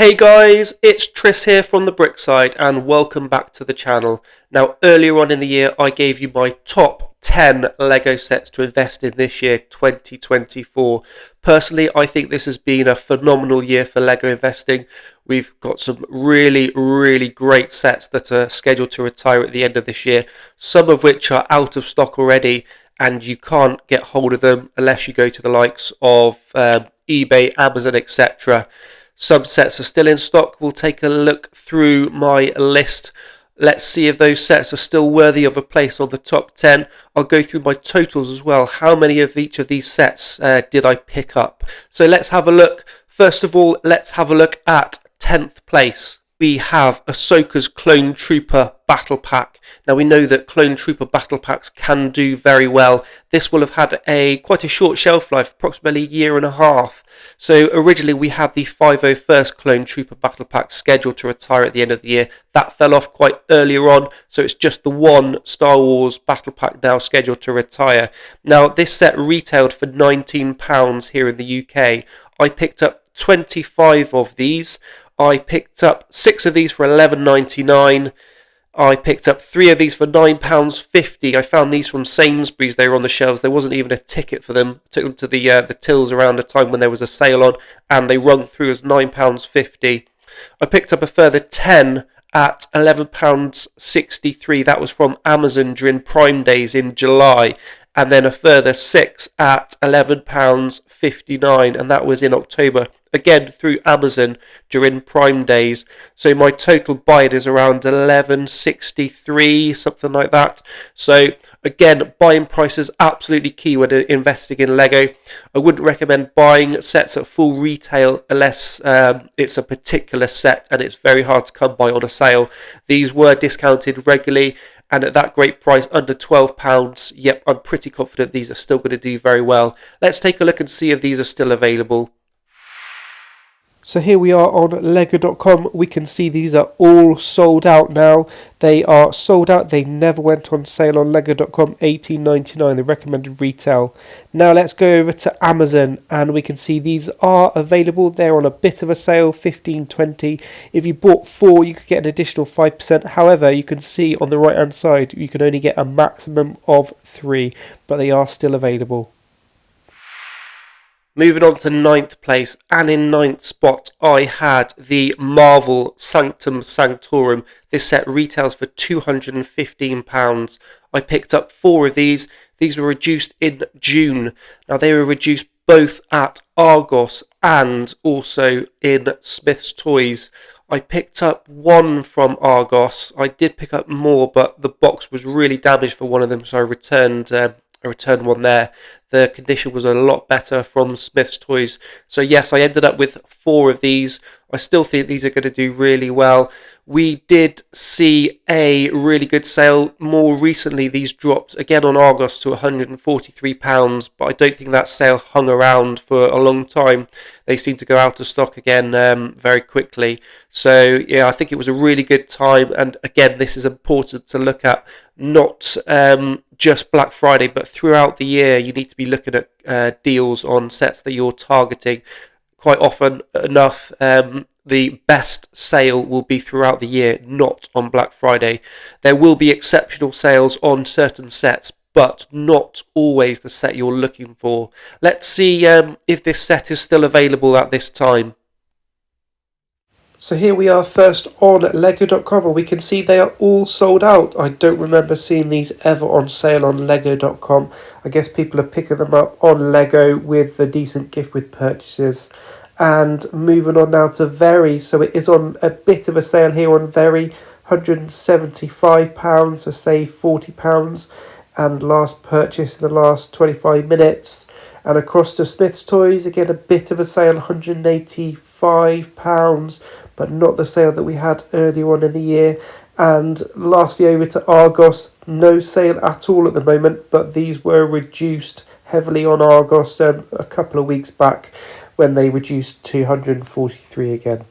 Hey guys, it's Tris here from the Brickside and welcome back to the channel. Now earlier on in the year I gave you my top 10 Lego sets to invest in this year 2024. Personally I think this has been a phenomenal year for Lego investing. We've got some really great sets that are scheduled to retire at the end of this year, some of which are out of stock already and you can't get hold of them unless you go to the likes of eBay, Amazon, etc. Some sets are still in stock. We'll take a look through my list. Let's see if those sets are still worthy of a place on the top 10. I'll go through my totals as well. How many of each of these sets did I pick up? So let's have a look. First of all, let's have a look at 10th place. We have Ahsoka's Clone Trooper Battle Pack. Now we know that Clone Trooper Battle Packs can do very well. This will have had quite a short shelf life, approximately a year and a half. So originally we had the 501st Clone Trooper Battle Pack scheduled to retire at the end of the year. That fell off quite earlier on, so it's just the one Star Wars Battle Pack now scheduled to retire. Now this set retailed for £19 here in the UK. I picked up 25 of these. I picked up 6 of these for £11.99. I picked up 3 of these for £9.50. I found these from Sainsbury's. They were on the shelves. There wasn't even a ticket for them. I took them to the tills around the time when there was a sale on, and they rung through as £9.50. I picked up a further 10 at £11.63. That was from Amazon during Prime Days in July. And then a further 6 at £11.59, and that was in October, again through Amazon during Prime Days. So my total buying is around £11.63, something like that. So again, buying price is absolutely key when investing in Lego. I wouldn't recommend buying sets at full retail unless it's a particular set and it's very hard to come by on a sale. These were discounted regularly, and at that great price, under £12, yep, I'm pretty confident these are still going to do very well. Let's take a look and see if these are still available. So here we are on lego.com. We can see these are all sold out now. They are sold out. They never went on sale on lego.com. $18.99, the recommended retail. Now let's go over to Amazon and we can see these are available. They're on a bit of a sale, $15.20. If you bought 4, you could get an additional 5%. However, you can see on the right hand side, you can only get a maximum of 3, but they are still available. Moving on to 9th place, and in 9th spot I had the Marvel Sanctum Sanctorum. This set retails for £215. I picked up 4 of these. These were reduced in June. Now they were reduced both at Argos and also in Smith's Toys. I picked up 1 from Argos. I did pick up more, but the box was really damaged for one of them, so I returned one there. The condition was a lot better from Smith's Toys. So yes, I ended up with 4 of these. I still think these are going to do really well. We did see a really good sale. More recently, these dropped again on Argos to £143, but I don't think that sale hung around for a long time. They seem to go out of stock again very quickly. So yeah, I think it was a really good time. And again, this is important to look at, not just Black Friday, but throughout the year. You need to be looking at deals on sets that you're targeting. Quite often enough, the best sale will be throughout the year, not on Black Friday. There will be exceptional sales on certain sets, but not always the set you're looking for. Let's see if this set is still available at this time. So here we are first on lego.com, and we can see they are all sold out. I don't remember seeing these ever on sale on lego.com. I guess people are picking them up on Lego with a decent gift with purchases. And moving on now to Very. So it is on a bit of a sale here on Very, £175, so save £40. And last purchase in the last 25 minutes. And across to Smith's Toys, again a bit of a sale, £185, but not the sale that we had earlier on in the year. And lastly over to Argos, no sale at all at the moment, but these were reduced heavily on Argos a couple of weeks back when they reduced to £143 again.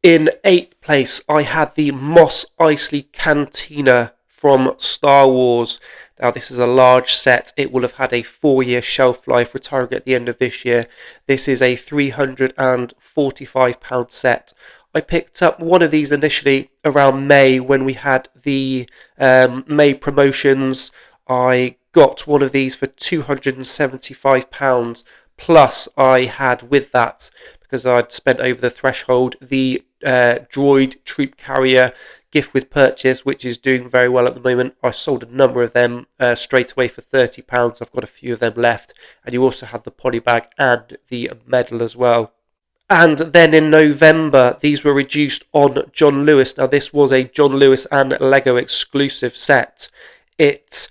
In 8th place, I had the Mos Eisley Cantina from Star Wars. Now this is a large set. It will have had a 4-year shelf life, retiring at the end of this year. This is a £345 set. I picked up one of these initially around May when we had the May promotions. I got one of these for £275, plus I had with that, because I'd spent over the threshold, the droid troop carrier gift with purchase, which is doing very well at the moment. I sold a number of them straight away for £30. I've got a few of them left. And you also had the polybag and the medal as well. And then in November, these were reduced on John Lewis. Now, this was a John Lewis and Lego exclusive set. It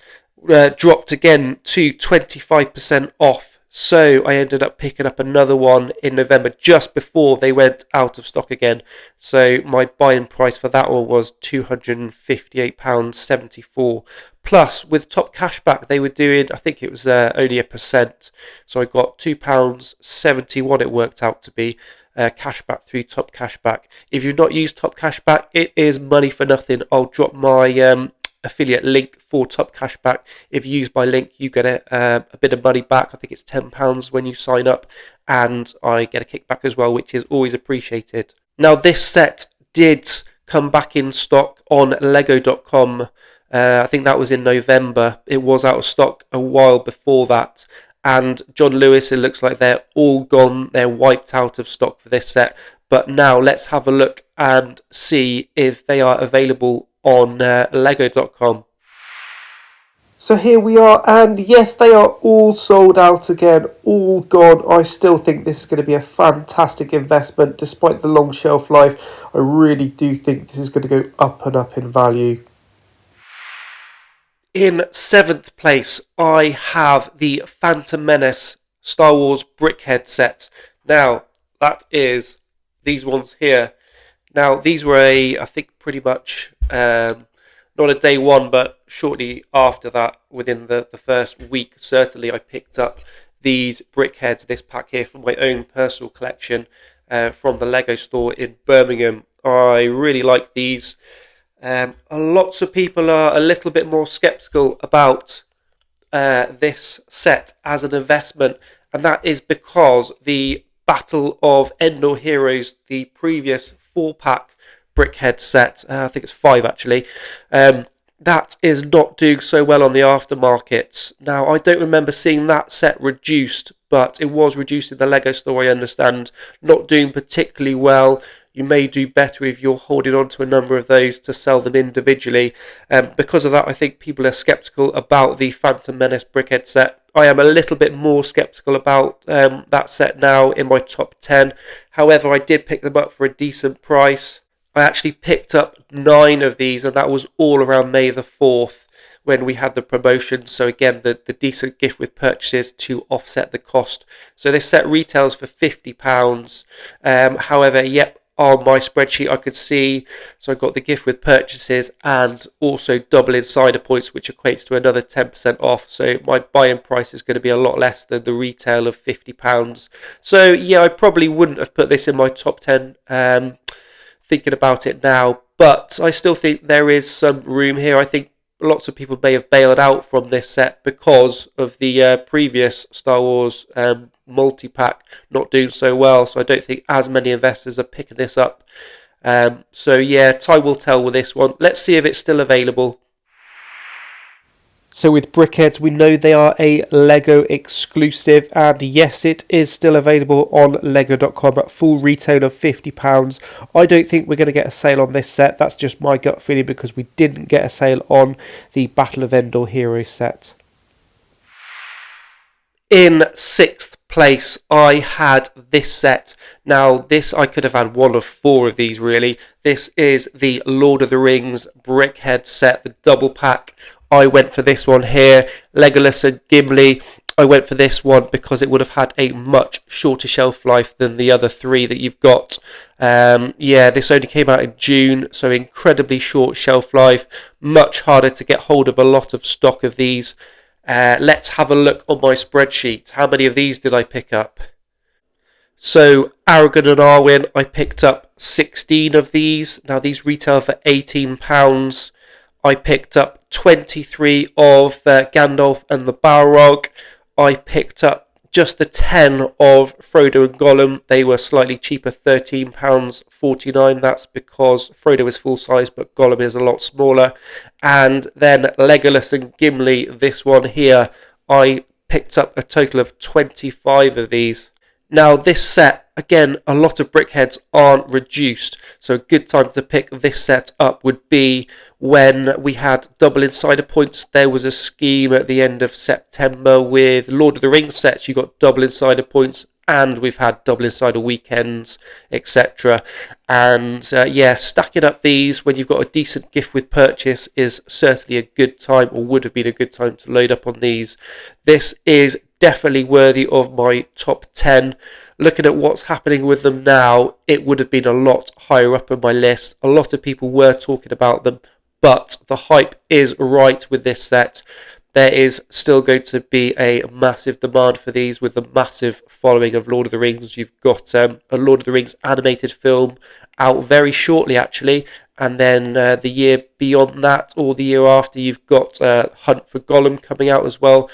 dropped again to 25% off. So I ended up picking up another one in November, just before they went out of stock again. So my buying price for that one was £258.74. Plus, with top cashback, they were doing, I think it was only 1%. So I got £2.71 it worked out to be. Cashback through top cashback. If you've not used top cashback, it is money for nothing. I'll drop my affiliate link for top cashback. If you use my link, you get a bit of money back. I think it's £10 when you sign up, and I get a kickback as well, which is always appreciated. Now, this set did come back in stock on lego.com. I think that was in November. It was out of stock a while before that. And John Lewis, it looks like they're all gone. They're wiped out of stock for this set. But now let's have a look and see if they are available on lego.com. So here we are, and yes, they are all sold out again, all gone. I still think this is going to be a fantastic investment despite the long shelf life. I really do think this is going to go up and up in value. In 7th place, I have the Phantom Menace Star Wars brickhead set. Now, that is these ones here. Now, these were I think pretty much, not a day one, but shortly after that, within the first week, certainly, I picked up these brickheads, this pack here, from my own personal collection from the Lego store in Birmingham. I really like these. Lots of people are a little bit more skeptical about this set as an investment, and that is because the Battle of Endor Heroes, the previous 4-pack brickhead set, I think it's 5 actually, that is not doing so well on the aftermarket. Now, I don't remember seeing that set reduced, but it was reduced in the Lego store, I understand. Not doing particularly well. You may do better if you're holding on to a number of those to sell them individually. Because of that, I think people are skeptical about the Phantom Menace brickhead set. I am a little bit more skeptical about that set now in my top 10. However, I did pick them up for a decent price. I actually picked up 9 of these, and that was all around May the 4th when we had the promotion. So again, the decent gift with purchases to offset the cost. So this set retails for £50. However, yep, on my spreadsheet I could see, so I got the gift with purchases and also double insider points, which equates to another 10% off. So my buying price is going to be a lot less than the retail of £50. So yeah, I probably wouldn't have put this in my top 10 thinking about it now, but I still think there is some room here. I think lots of people may have bailed out from this set because of the previous Star Wars multi-pack not doing so well, so I don't think as many investors are picking this up. So yeah, time will tell with this one. Let's see if it's still available. So with brickheads, we know they are a Lego exclusive, and yes, it is still available on lego.com at full retail of £50. I don't think we're going to get a sale on this set. That's just my gut feeling, because we didn't get a sale on the Battle of Endor Heroes set. In 6th place, I had this set. Now, this, I could have had one of 4 of these, really. This is the Lord of the Rings brickhead set, the double pack. I went for this one here, Legolas and Gimli. I went for this one because it would have had a much shorter shelf life than the other 3 that you've got. Yeah, this only came out in June, so incredibly short shelf life. Much harder to get hold of a lot of stock of these. Let's have a look on my spreadsheet. How many of these did I pick up? So, Aragorn and Arwen, I picked up 16 of these. Now, these retail for £18. I picked up 23 of Gandalf and the Balrog. I picked up just the 10 of Frodo and Gollum. They were slightly cheaper, £13.49. That's because Frodo is full size, but Gollum is a lot smaller. And then Legolas and Gimli, this one here, I picked up a total of 25 of these. Now this set, again, a lot of brickheads aren't reduced, so a good time to pick this set up would be when we had double insider points. There was a scheme at the end of September with Lord of the Rings sets. You got double insider points, and we've had double insider weekends, etc. And stacking up these when you've got a decent gift with purchase is certainly a good time, or would have been a good time to load up on these. This is definitely worthy of my top 10. Looking at what's happening with them now, it would have been a lot higher up on my list. A lot of people were talking about them, but the hype is right with this set. There is still going to be a massive demand for these with the massive following of Lord of the Rings. You've got a Lord of the Rings animated film out very shortly, actually. And then the year beyond that, or the year after, you've got Hunt for Gollum coming out as well.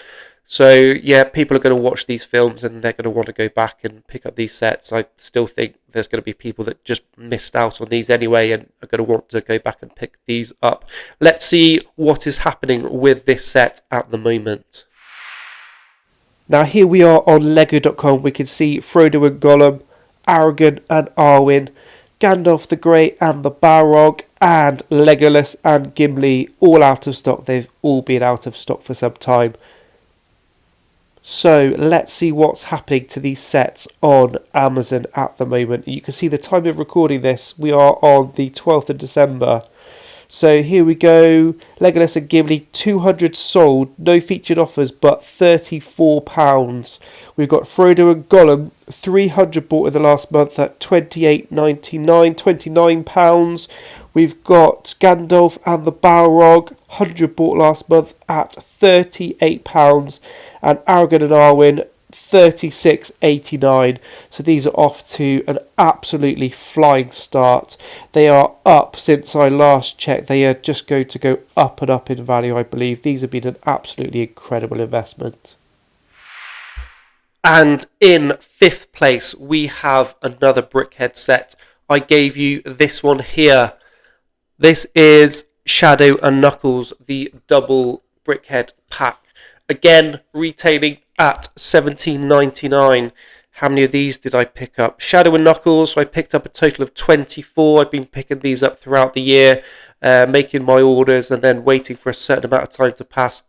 So, yeah, people are going to watch these films and they're going to want to go back and pick up these sets. I still think there's going to be people that just missed out on these anyway and are going to want to go back and pick these up. Let's see what is happening with this set at the moment. Now, here we are on Lego.com. We can see Frodo and Gollum, Aragorn and Arwen, Gandalf the Grey and the Balrog, and Legolas and Gimli all out of stock. They've all been out of stock for some time. So let's see what's happening to these sets on Amazon at the moment. You can see the time of recording this. We are on the 12th of December. So here we go. Legolas and Gimli, 200 sold. No featured offers, but £34. We've got Frodo and Gollum, 300 bought in the last month at £28.99, £29. We've got Gandalf and the Balrog, 100 bought last month at £38. And Aragorn and Arwen, £36.89. So these are off to an absolutely flying start. They are up since I last checked. They are just going to go up and up in value, I believe. These have been an absolutely incredible investment. And in 5th place, we have another brickhead set. I gave you this one here. This is Shadow and Knuckles, the double brickhead pack. Again, retailing at £17.99. How many of these did I pick up? Shadow and Knuckles, so I picked up a total of 24. I've been picking these up throughout the year, making my orders and then waiting for a certain amount of time to pass,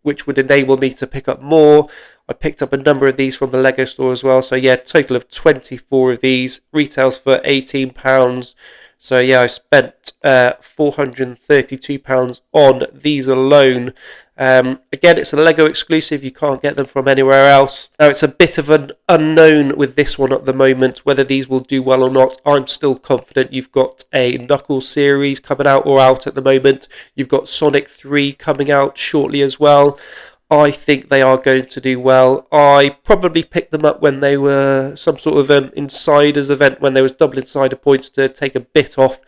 which would enable me to pick up more. I picked up a number of these from the Lego store as well. So yeah, total of 24 of these. Retails for £18. So yeah, I spent £432 on these alone. Again, it's a Lego exclusive. You can't get them from anywhere else. Now, it's a bit of an unknown with this one at the moment, whether these will do well or not. I'm still confident. You've got a Knuckles series coming out or out at the moment. You've got Sonic 3 coming out shortly as well. I think they are going to do well. I probably picked them up when they were some sort of insiders event, when there was double insider points to take a bit off.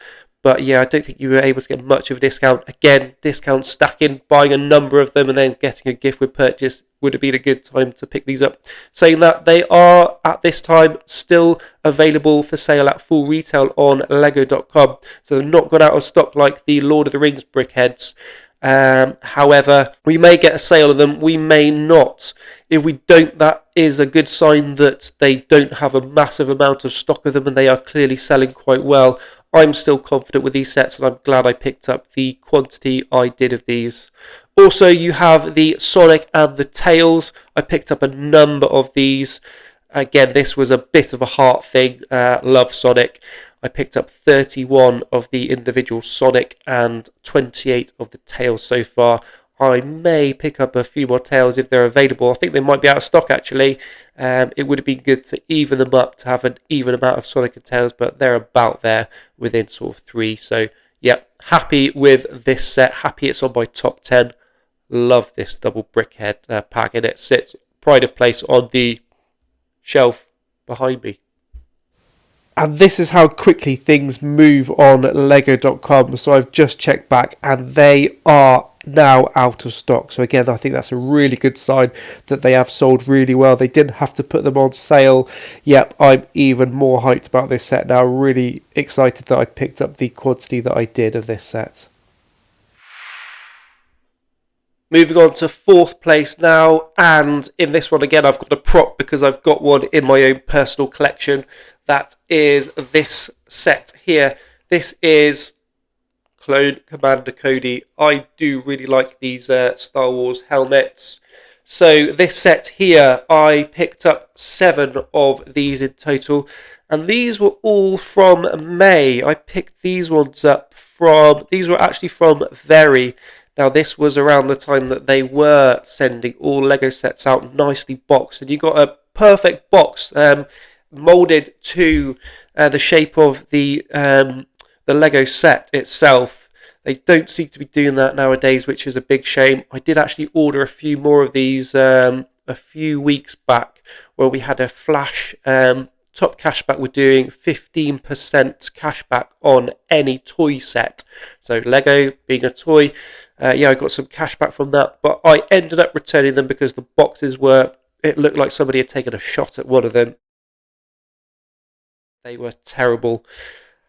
But yeah, I don't think you were able to get much of a discount. Again, discount stacking, buying a number of them and then getting a gift with purchase would have been a good time to pick these up. Saying that, they are at this time still available for sale at full retail on Lego.com. So they're not gone out of stock like the Lord of the Rings brickheads. However, we may get a sale of them, we may not. If we don't, that is a good sign that they don't have a massive amount of stock of them and they are clearly selling quite well. I'm still confident with these sets and I'm glad I picked up the quantity I did of these. Also, you have the Sonic and the Tails. I picked up a number of these. Again, this was a bit of a heart thing. Love Sonic. I picked up 31 of the individual Sonic and 28 of the Tails so far. I may pick up a few more Tails if they're available. I think they might be out of stock actually. It would have been good to even them up, to have an even amount of Sonic and Tails, but they're about there within sort of 3. So yeah, happy with this set. Happy it's on my top 10. Love this double brickhead pack, and it sits pride of place on the shelf behind me. And this is how quickly things move on Lego.com. So I've just checked back and they are now out of stock. So again, I think that's a really good sign that they have sold really well. They didn't have to put them on sale. Yep, I'm even more hyped about this set now. Really excited that I picked up the quantity that I did of this set. Moving on to fourth place now, and in this one again I've got a prop because I've got one in my own personal collection. That is this set here. This is Clone Commander Cody. I do really like these Star Wars helmets. So this set here, I picked up 7 of these in total, and these were all from May. I picked these ones up these were actually from Very. Now this was around the time that they were sending all Lego sets out nicely boxed, and you got a perfect box molded to the shape of the Lego set itself. They don't seem to be doing that nowadays, which is a big shame. I did actually order a few more of these a few weeks back, where we had a flash top cashback. We're doing 15% cashback on any toy set. So Lego being a toy, yeah, I got some cashback from that, but I ended up returning them because the boxes it looked like somebody had taken a shot at one of them. They were terrible.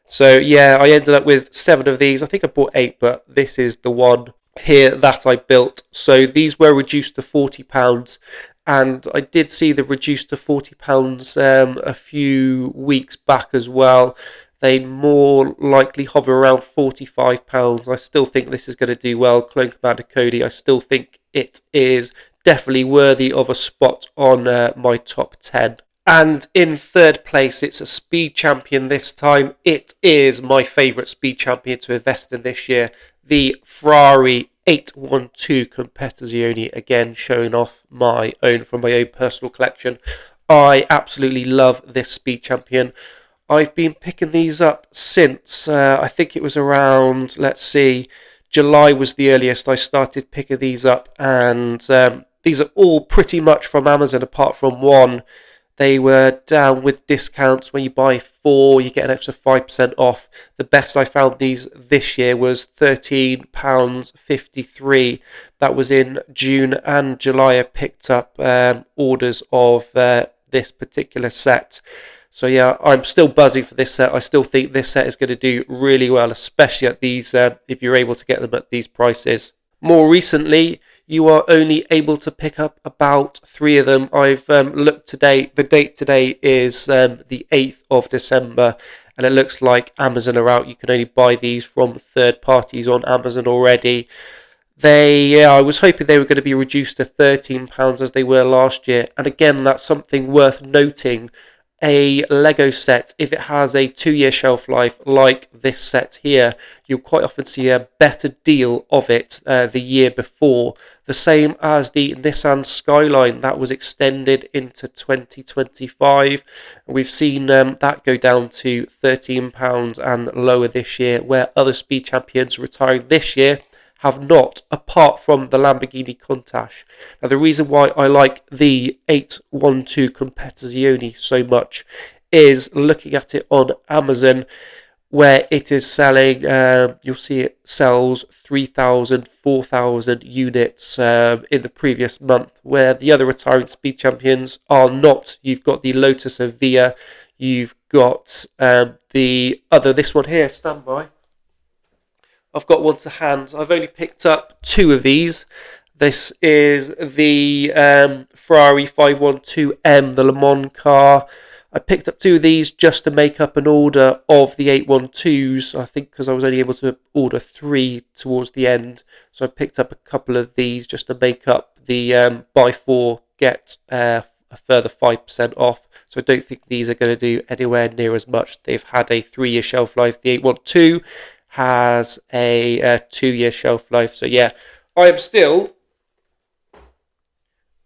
So yeah, I ended up with 7 of these. I think I bought 8, but this is the one here that I built. So these were reduced to £40, and I did see the reduced to £40 a few weeks back as well. They more likely hover around £45. I still think this is going to do well. Clone Commander Cody, I still think it is definitely worthy of a spot on my top 10. And in third place, it's a speed champion this time. It is my favourite speed champion to invest in this year, the Ferrari 812 Competizione, again showing off from my own personal collection. I absolutely love this speed champion. I've been picking these up since, I think it was around, let's see, July was the earliest I started picking these up, and these are all pretty much from Amazon apart from one. They were down with discounts. When you buy 4, you get an extra 5% off. The best I found these this year was £13.53. That was in June and July. I picked up orders of this particular set. So yeah, I'm still buzzing for this set. I still think this set is going to do really well, especially at these, if you're able to get them at these prices. More recently, you are only able to pick up about 3 of them. I've looked today. The date today is the 8th of December, and it looks like Amazon are out. You can only buy these from third parties on Amazon already. I was hoping they were going to be reduced to £13 as they were last year. And again, that's something worth noting. A Lego set, if it has a 2-year shelf life like this set here, you'll quite often see a better deal of it the year before. The same as the Nissan Skyline, that was extended into 2025. We've seen that go down to £13 and lower this year, where other speed champions retiring this year have not, apart from the Lamborghini Countach. Now, the reason why I like the 812 Competizione so much is looking at it on Amazon, where it is selling, you'll see it sells 3,000, 4,000 units in the previous month, where the other retiring speed champions are not. You've got the Lotus Evija, you've got this one here, stand by. I've got one to hand. I've only picked up 2 of these. This is the Ferrari 512M, the Le Mans car. I picked up 2 of these just to make up an order of the 812s, I think, because I was only able to order 3 towards the end. So I picked up a couple of these just to make up the buy 4, get a further 5% off. So I don't think these are going to do anywhere near as much. They've had a 3-year shelf life. The 812 has a 2-year shelf life. So yeah, I am still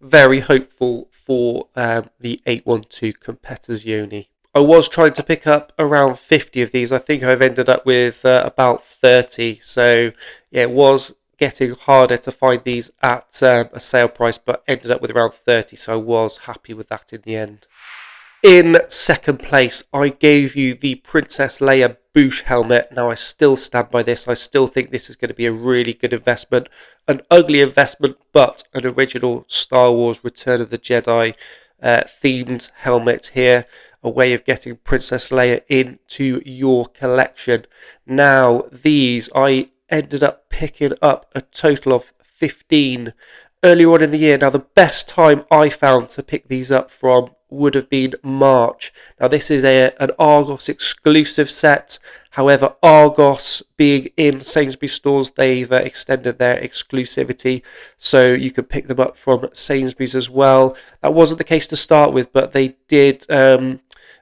very hopeful for the 812 Competizione. I was trying to pick up around 50 of these. I think I've ended up with about 30. So yeah, it was getting harder to find these at a sale price, but ended up with around 30. So I was happy with that in the end. In second place, I gave you the Princess Leia Boosh helmet. Now I still stand by this. I still think this is going to be a really good investment. An ugly investment, but an original Star Wars Return of the Jedi themed helmet here. A way of getting Princess Leia into your collection. Now these, I ended up picking up a total of 15 earlier on in the year. Now the best time I found to pick these up from would have been March. Now this is an Argos exclusive set. However, Argos being in Sainsbury's stores, they've extended their exclusivity, so you can pick them up from Sainsbury's as well. That wasn't the case to start with, but they did.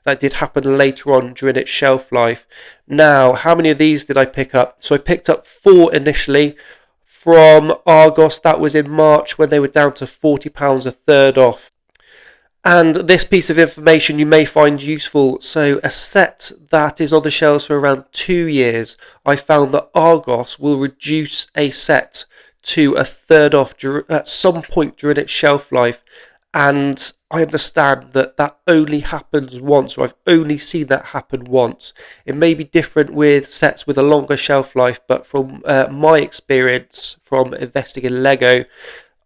That did happen later on during its shelf life. Now, how many of these did I pick up? So I picked up 4 initially from Argos. That was in March when they were down to £40 a third off. And this piece of information you may find useful. So a set that is on the shelves for around 2 years, I found that Argos will reduce a set to a third off at some point during its shelf life. And I understand that that only happens once, or I've only seen that happen once. It may be different with sets with a longer shelf life, but from my experience from investing in Lego,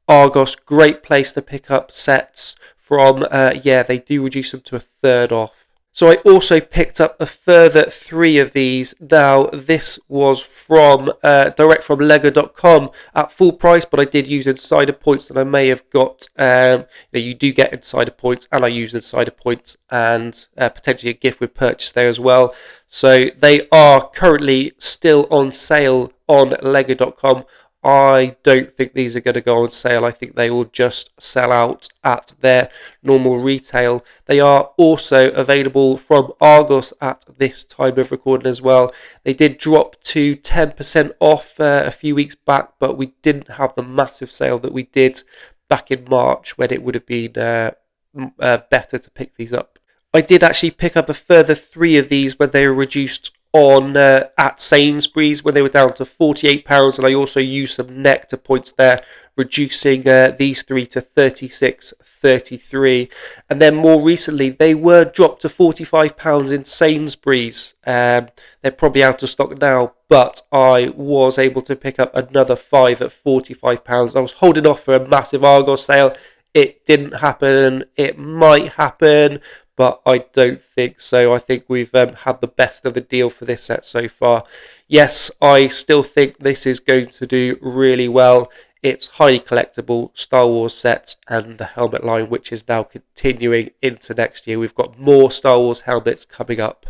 Argos, great place to pick up sets from. They do reduce them to a third off. So I also picked up a further 3 of these. Now this was from direct from lego.com at full price, but I did use insider points, and I may have got you do get insider points, and I use insider points, and potentially a gift with purchase there as well. So they are currently still on sale on lego.com. I don't think these are going to go on sale. I think they will just sell out at their normal retail. They are also available from Argos at this time of recording as well. They did drop to 10% off a few weeks back, but we didn't have the massive sale that we did back in March when it would have been better to pick these up. I did actually pick up a further 3 of these when they were reduced on at Sainsbury's when they were down to £48, and I also used some nectar points there, reducing these 3 to £36.33. And then more recently they were dropped to £45 in Sainsbury's. They're probably out of stock now, but I was able to pick up another 5 at £45. I was holding off for a massive Argos sale. It didn't happen. It might happen, but I don't think so. I think we've had the best of the deal for this set so far. Yes, I still think this is going to do really well. It's highly collectible Star Wars sets and the helmet line, which is now continuing into next year. We've got more Star Wars helmets coming up.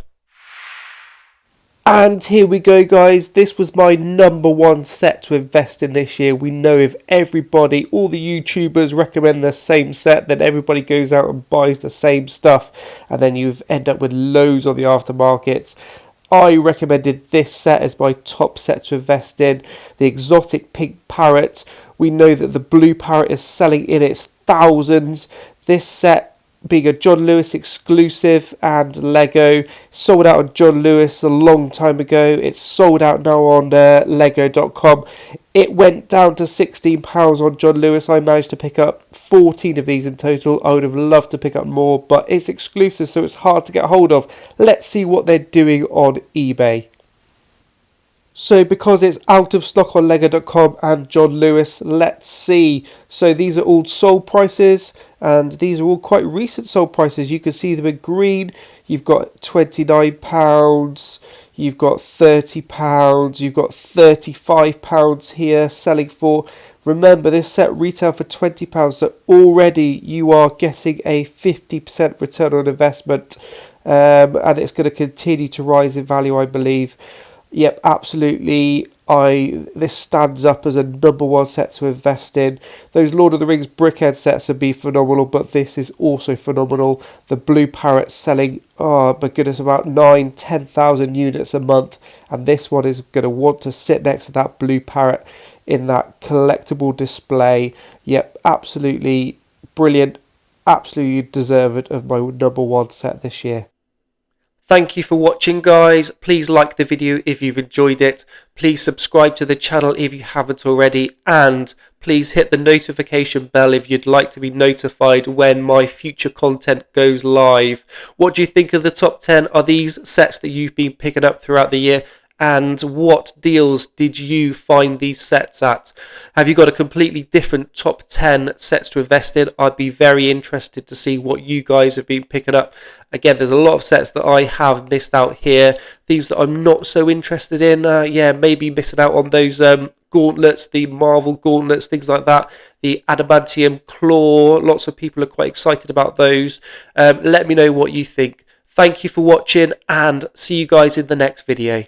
And here we go, guys. This was my number 1 set to invest in this year. We know if everybody, all the YouTubers recommend the same set, then everybody goes out and buys the same stuff, and then you end up with loads on the aftermarkets. I recommended this set as my top set to invest in. The exotic pink parrot. We know that the blue parrot is selling in its thousands. This set, being a John Lewis exclusive and Lego, sold out on John Lewis a long time ago. It's sold out now on lego.com. It went down to £16 on John Lewis. I managed to pick up 14 of these in total. I would have loved to pick up more, but it's exclusive, so it's hard to get hold of. Let's see what they're doing on eBay. So because it's out of stock on lego.com and John Lewis, let's see. So these are all sold prices, and these are all quite recent sold prices. You can see them in green. You've got £29, you've got £30, you've got £35 here selling for. Remember, this set retail for £20, so already you are getting a 50% return on investment, and it's going to continue to rise in value, I believe. Yep, absolutely. This stands up as a number 1 set to invest in. Those Lord of the Rings brickhead sets would be phenomenal, but this is also phenomenal. The blue parrot selling, oh my goodness, about 10,000 units a month, and this one is going to want to sit next to that blue parrot in that collectible display. Yep, absolutely brilliant. Absolutely deserved of my number 1 set this year. Thank you for watching, guys. Please like the video if you've enjoyed it. Please subscribe to the channel if you haven't already, and please hit the notification bell if you'd like to be notified when my future content goes live. What do you think of the top 10? Are these sets that you've been picking up throughout the year? And what deals did you find these sets at? Have you got a completely different top 10 sets to invest in? I'd be very interested to see what you guys have been picking up. Again, there's a lot of sets that I have missed out here. These that I'm not so interested in, maybe missing out on those gauntlets, the Marvel gauntlets, things like that. The adamantium claw, lots of people are quite excited about those. Let me know what you think. Thank you for watching, and see you guys in the next video.